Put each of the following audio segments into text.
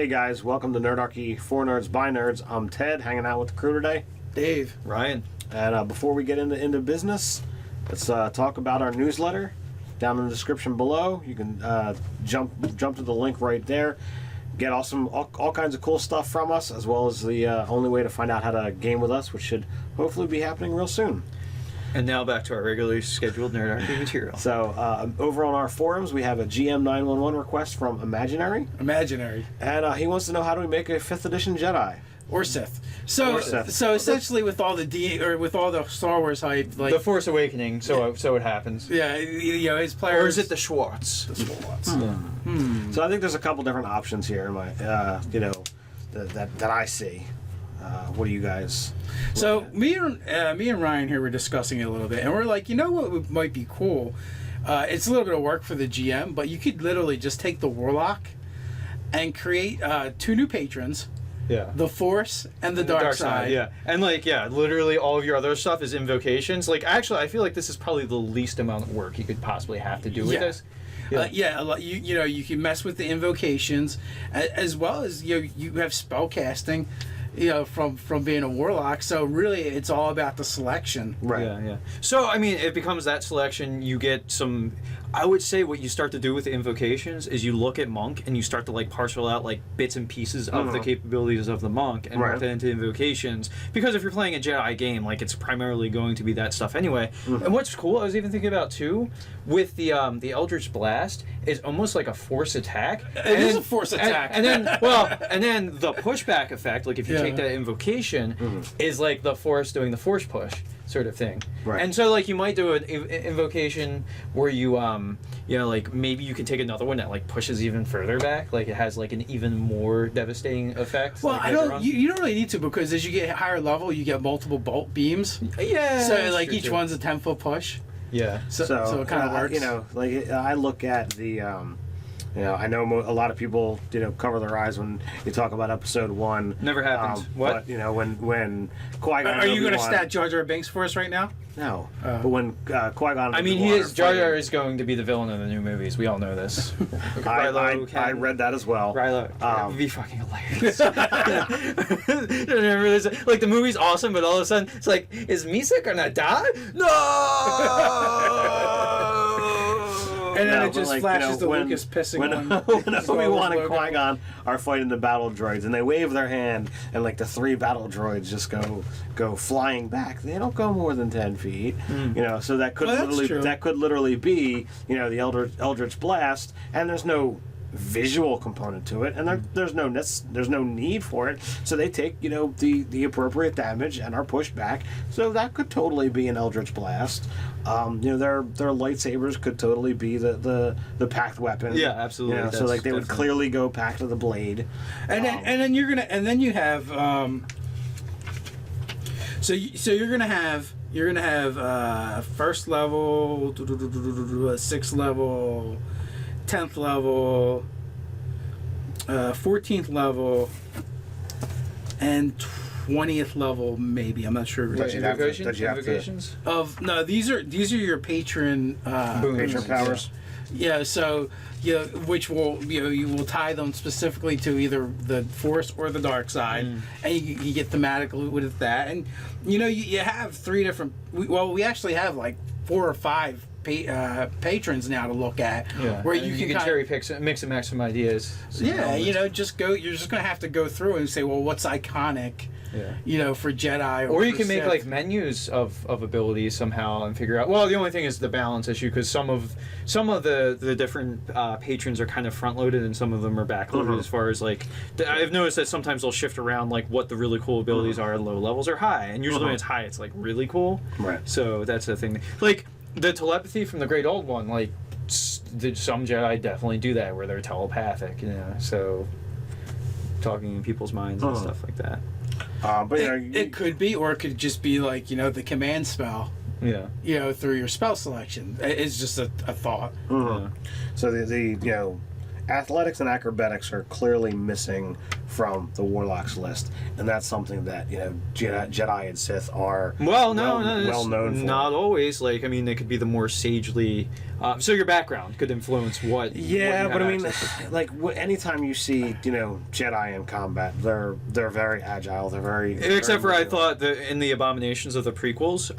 Hey guys, welcome to Nerdarchy for Nerds by Nerds. I'm Ted, hanging out with the crew today. Dave. Ryan. And before we get into business, let's talk about our newsletter. Down in the description below, you can jump to the link right there. Get all kinds of cool stuff from us, as well as the only way to find out how to game with us, which should hopefully be happening real soon. And now back to our regularly scheduled Nerdarchy material. So over on our forums, we have a GM 911 request from Imaginary. And he wants to know, how do we make a 5th edition Jedi? Or Sith. So essentially, with all the Star Wars hype, like the Force Awakening, so it happens. Yeah, his players. Or is it the Schwartz? The Schwartz. So I think there's a couple different options here in my, that I see. What do you guys? So me and Ryan here were discussing it a little bit, and we're like, what might be cool? It's a little bit of work for the GM, but you could literally just take the warlock and create 2 new patrons. Yeah. The Force and the dark side. Yeah. And literally all of your other stuff is invocations. Actually, I feel like this is probably the least amount of work you could possibly have to do with this. Yeah. You can mess with the invocations, as well as you have spell casting. From being a warlock, so really it's all about the selection. Right. Yeah. So I mean, it becomes that selection. You get some. I would say what you start to do with the invocations is you look at monk and you start to parcel out bits and pieces of the capabilities of the monk and work that into invocations. Because if you're playing a Jedi game, it's primarily going to be that stuff anyway. And what's cool, I was even thinking about too, with the eldritch blast, is almost like a force attack. It is a force attack. And then the pushback effect, if you take that invocation, is like the force doing the force push sort of thing. Right. And so you might do an invocation where you maybe you can take another one that pushes even further back, it has an even more devastating effect. Well, you don't really need to, because as you get higher level, you get multiple bolt beams. Yeah. So each one's a 10-foot push. Yeah. So it kind of works. I look at the I know a lot of people cover their eyes when you talk about episode 1. Never happens. What? But when Qui-Gon. Are you going to stat Jar Jar Binks for us right now? No. But when Qui-Gon. I mean, Jar Jar is going to be the villain in the new movies. We all know this. I read that as well. Rilo. It would be fucking hilarious. Remember this? The movie's awesome, but all of a sudden it's is Misa gonna die? No. And then it just flashes to Lucas pissing when Obi-Wan and Qui-Gon are fighting the battle droids, and they wave their hand, and the 3 battle droids just go flying back. They don't go more than 10 feet. So that could literally be the Eldritch Blast, and there's no visual component to it, and there's no need for it. So they take the appropriate damage and are pushed back. So that could totally be an Eldritch Blast. Their lightsabers could totally be the packed weapon. Yeah, absolutely. So they would clearly go packed to the blade. And then you're have so you're gonna have first level, 6th level, 10th level, 14th level, and 20th level, maybe. I'm not sure. Invocations? No, these are your patron patron powers. Yeah, so which will you will tie them specifically to either the Force or the dark side, and you get thematically with that, and you have 3 different. We actually have 4 or 5 patrons now to look at, where you can cherry pick, mix and match some ideas. You're just gonna have to go through and say, well, what's iconic, for Jedi, or you can make menus of abilities somehow and figure out. Well, the only thing is the balance issue, because some of the different patrons are kind of front loaded and some of them are back loaded. As far as I've noticed that sometimes they'll shift around what the really cool abilities are at low levels or high, and usually when it's high, it's really cool. Right. So that's the thing. The telepathy from the Great Old One, some Jedi definitely do that, where they're telepathic, so talking in people's minds and stuff like that. But it could be, or it could just be the command spell. Yeah. Through your spell selection. It's just a thought. So the athletics and acrobatics are clearly missing from the warlocks list, and that's something that Jedi and Sith are well known for. Not always. Like, I mean, they could be the more sagely. So your background could influence what. Yeah, what but I mean, to. like anytime you see Jedi in combat, they're very agile. They're very. Except very for I thought that in the Abominations of the prequels,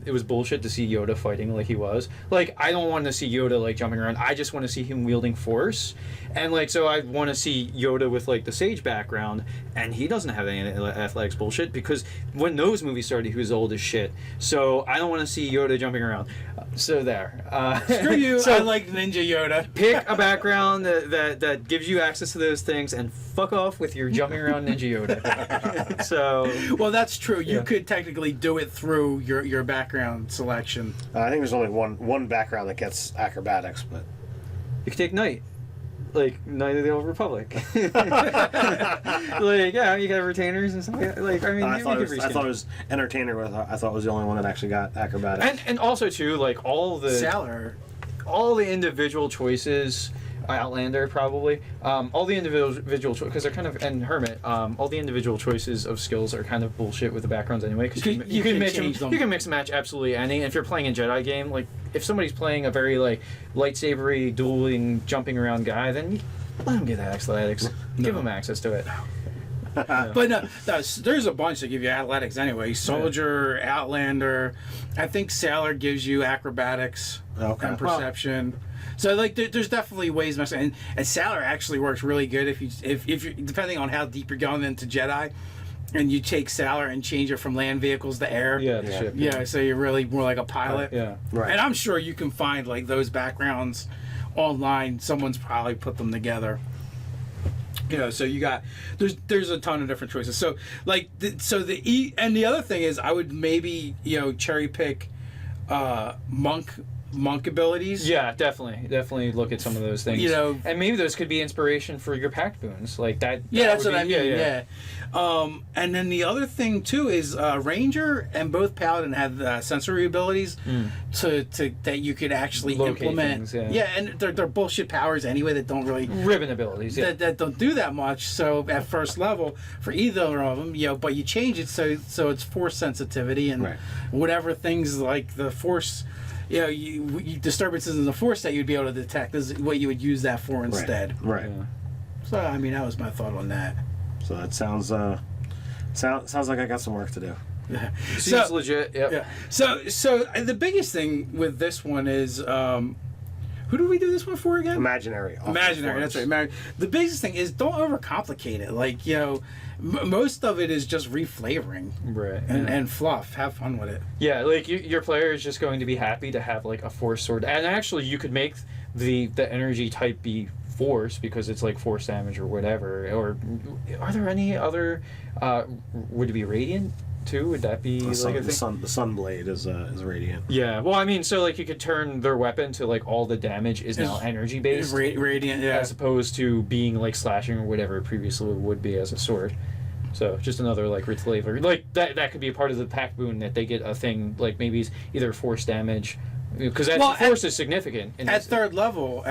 it was bullshit to see Yoda fighting like he was. Like, I don't want to see Yoda like jumping around. I just want to see him wielding Force, and like so I want to see Yoda with like the sage background, and he doesn't have any athletics bullshit because when those movies started, he was old as shit. So I don't want to see Yoda jumping around. So there. Screw you. So I like Ninja Yoda. pick a background that gives you access to those things, and fuck off with your jumping around Ninja Yoda. So. Well, that's true. You could technically do it through your background selection. I think there's only one background that gets acrobatics, but You could take Knight. Like, Knight of the Old Republic. Like, yeah, you got retainers and stuff. Like, I mean, I you thought could it was Entertainer. I thought it was the only one that actually got acrobatics. and also, too, like, all the individual choices... Outlander, probably. All the individual choices, because they're kind of, and Hermit, all the individual choices of skills are kind of bullshit with the backgrounds anyway, because you can mix them. You can mix and match absolutely any. And if you're playing a Jedi game, like, if somebody's playing a very, like, lightsabery, dueling, jumping around guy, then let him get athletics. Give him access to it. But no, there's a bunch that give you athletics anyway. Soldier, Outlander. I think Sailor gives you acrobatics and perception. So like, there's definitely ways. And Sailor actually works really good if you depending on how deep you're going into Jedi, and you take Sailor and change it from land vehicles to air. Ship. So you're really more like a pilot. Right. And I'm sure you can find like those backgrounds online. Someone's probably put them together. So you got there's a ton of different choices. So like and the other thing is I would maybe cherry pick monk abilities. Yeah, definitely look at some of those things. And maybe those could be inspiration for your packed boons, like that. That's what I mean. Yeah. And then the other thing too is Ranger and both Paladin have sensory abilities to that you could actually locate implement. Things, and they're bullshit powers anyway that don't really ribbon abilities. Yeah. That don't do that much. So at first level for either of them, but you change it so it's force sensitivity and whatever things like the force. Disturbances in the force that you'd be able to detect is what you would use that for instead. Right. Yeah. So I mean, that was my thought on that. So that sounds like I got some work to do. Seems legit. Yep. Yeah. So the biggest thing with this one is who do we do this one for again? Imaginary. That's right. The biggest thing is don't overcomplicate it. Like most of it is just reflavoring, and fluff. Have fun with it. Yeah, like your player is just going to be happy to have like a force sword, and actually you could make the energy type be force because it's like force damage or whatever. Or are there any other? Would it be radiant too? Would that be the like a thing? The sun blade is radiant. Yeah, well, I mean, so like you could turn their weapon to like all the damage is now energy based, radiant, as opposed to being like slashing or whatever it previously would be as a sword. So just another like flavor, like that could be a part of the pack boon that they get a thing like maybe it's either force damage, because force is significant. At third level,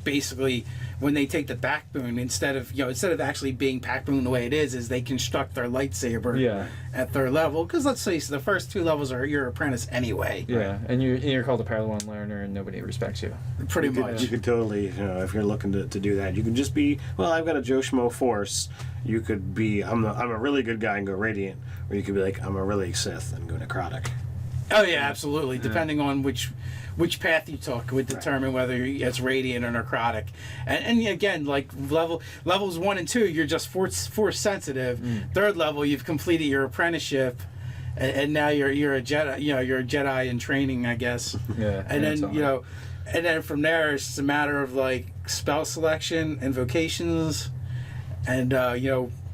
basically when they take the back boon, instead of actually being pack boon the way it is they construct their lightsaber at third level. Because let's say the first two levels are your apprentice anyway. Yeah, and you're called a Padawan learner, and nobody respects you. Pretty much. You could totally, if you're looking to do that, you can just be, well, I've got a Joe Schmo force. You could be, I'm a really good guy and go radiant, or you could be like, I'm a really Sith and go necrotic. Oh yeah, absolutely. Yeah. Depending on which path you took would determine whether it's radiant or necrotic. And again, like levels 1 and 2, you're just force sensitive. Third level, you've completed your apprenticeship, and now you're a Jedi. You're a Jedi in training, I guess. Yeah. And then and then from there, it's just a matter of like spell selection, invocations, and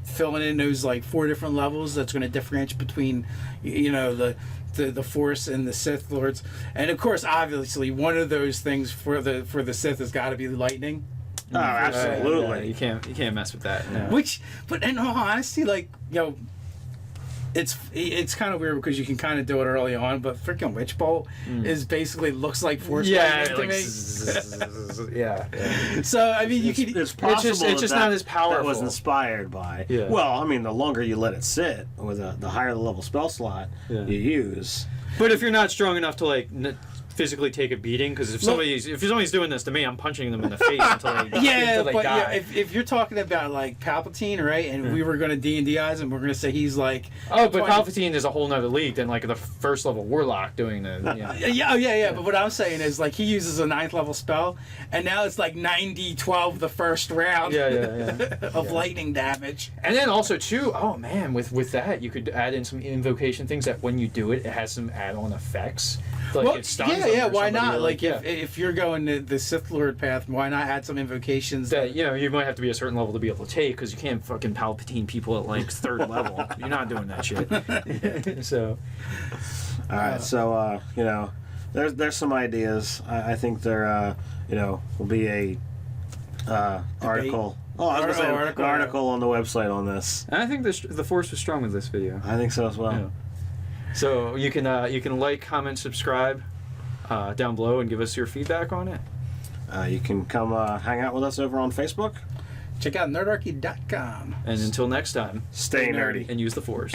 filling in those like 4 different levels. That's going to differentiate between the Force and the Sith Lords, and of course, obviously, one of those things for the Sith has got to be lightning. Oh, absolutely! You can't mess with that. No. But in all honesty, like It's kind of weird because you can kind of do it early on, but freaking Witch Bolt is basically looks like Force lightning to me. Yeah. So I mean, It's possible it's just not as powerful. That was inspired by. Yeah. Well, I mean, the longer you let it sit, with the higher the level spell slot you use. But if you're not strong enough to like physically take a beating, because if somebody's doing this to me, I'm punching them in the face until they die. Yeah, if you're talking about like Palpatine, right, and we were going to D&Dize him, we're going to say he's like... Oh, but Palpatine is a whole nother league than like the first level warlock doing the... Yeah. But what I'm saying is like he uses a 9th level spell, and now it's like 90-12 the first round of lightning damage. And then also too, oh man, with that you could add in some invocation things that when you do it, it has some add-on effects. Like it stuns them or why not? like if you're going the Sith Lord path, why not add some invocations that you might have to be a certain level to be able to take, because you can't fucking Palpatine people at like 3rd level. You're not doing that shit. So, all right. So there's some ideas. I think there will be a article. Oh, I was going to say an article on the website on this. And I think the Force was strong with this video. I think so as well. Yeah. So you can like, comment, subscribe down below, and give us your feedback on it. You can come hang out with us over on Facebook. Check out nerdarchy.com. And until next time, stay nerdy and use the Force.